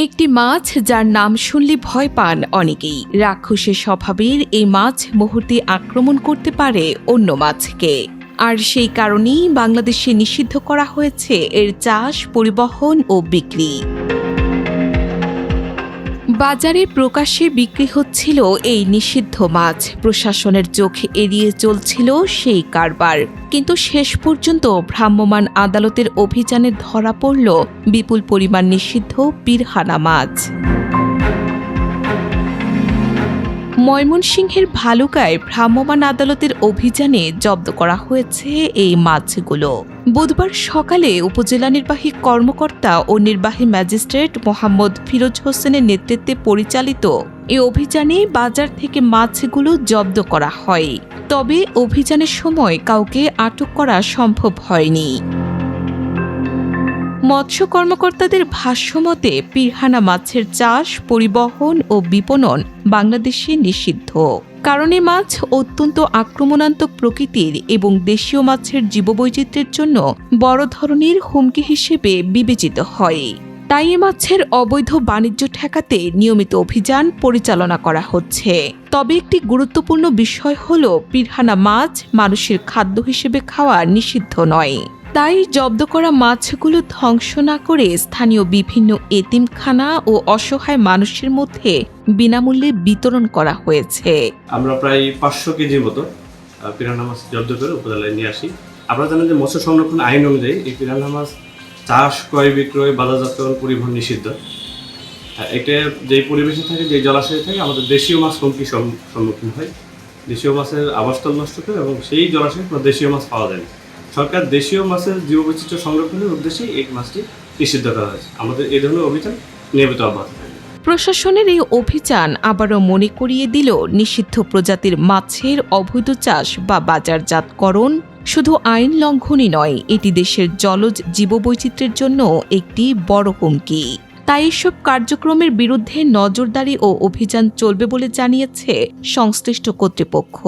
একটি মাছ যার নাম শুনলে ভয় পান অনেকেই। রাক্ষসের স্বভাবের এই মাছ মুহূর্তে আক্রমণ করতে পারে অন্য মাছকে। আর সেই কারণেই বাংলাদেশে নিষিদ্ধ করা হয়েছে এর চাষ, পরিবহন ও বিক্রি। বাজারে প্রকাশ্যে বিক্রি হচ্ছিল এই নিষিদ্ধ মাছ। প্রশাসনের চোখ এড়িয়ে চলছিল সেই কারবার। কিন্তু শেষ পর্যন্ত ভ্রাম্যমাণ আদালতের অভিযানে ধরা পড়ল বিপুল পরিমাণ নিষিদ্ধ পিরহানা মাছ। ময়মনসিংহের ভালুকায় ভ্রাম্যমাণ আদালতের অভিযানে জব্দ করা হয়েছে এই মাছগুলো। বুধবার সকালে উপজেলা নির্বাহী কর্মকর্তা ও নির্বাহী ম্যাজিস্ট্রেট মোহাম্মদ ফিরোজ হোসেনের নেতৃত্বে পরিচালিত এই অভিযানে বাজার থেকে মাছগুলো জব্দ করা হয়। তবে অভিযানের সময় কাউকে আটক করা সম্ভব হয়নি। মৎস্য কর্মকর্তাদের ভাষ্যমতে পিরহানা মাছের চাষ, পরিবহন ও বিপণন বাংলাদেশে নিষিদ্ধ। কারণ এই মাছ অত্যন্ত আক্রমণাত্মক প্রকৃতির এবং দেশীয় মাছের জীববৈচিত্র্যের জন্য বড় ধরনের হুমকি হিসেবে বিবেচিত হয়। তাই এ মাছের অবৈধ বাণিজ্য ঠেকাতে নিয়মিত অভিযান পরিচালনা করা হচ্ছে। তবে একটি গুরুত্বপূর্ণ বিষয় হল পিরহানা মাছ মানুষের খাদ্য হিসেবে খাওয়া নিষিদ্ধ নয়। তাই জব্দ করা মাছগুলো ধ্বংস না করে স্থানীয় বিভিন্ন এতিমখানা ও অসহায় মানুষের মধ্যে বিনামূল্যে বিতরণ করা হয়েছে। আমরা প্রায় 500 কেজির মতো পিরানহা মাছ জব্দ করে উপজেলায় নিয়ে আসি। আপনারা জানেন যে মৎস্য সংরক্ষণ আইন অনুযায়ী এই পিরানহা মাছ চাষ, ক্রয়, বিক্রয়, বাজারজাতকরণ, পরিবহন নিষিদ্ধ। এটা যেই পরিবেশে থাকে, যেই জলাশয়ে থাকে, আমাদের দেশীয় মাছ হুমকির সম্মুখীন হয়। দেশীয় মাছের আবাসস্থল নষ্ট করে এবং সেই জলাশয়ে কোনো দেশীয় মাছ পাওয়া যায় না। সরকার দেশীয় মাছের জীববৈচিত্র্য সংরক্ষণের উদ্দেশ্যে এই মাছটি নিষিদ্ধ করা হয়েছে। আমাদের এই ধরনের অভিযান নিয়মিত অব্যাহত থাকবে। প্রশাসনের এই অভিযান আবারও মনে করিয়ে দিল নিষিদ্ধ প্রজাতির মাছের অবৈধ চাষ বা বাজারজাতকরণ শুধু আইন লঙ্ঘনই নয়, এটি দেশের জলজ জীববৈচিত্র্যের জন্য একটি বড় হুমকি। তাই এসব কার্যক্রমের বিরুদ্ধে নজরদারি ও অভিযান চলবে বলে জানিয়েছে সংশ্লিষ্ট কর্তৃপক্ষ।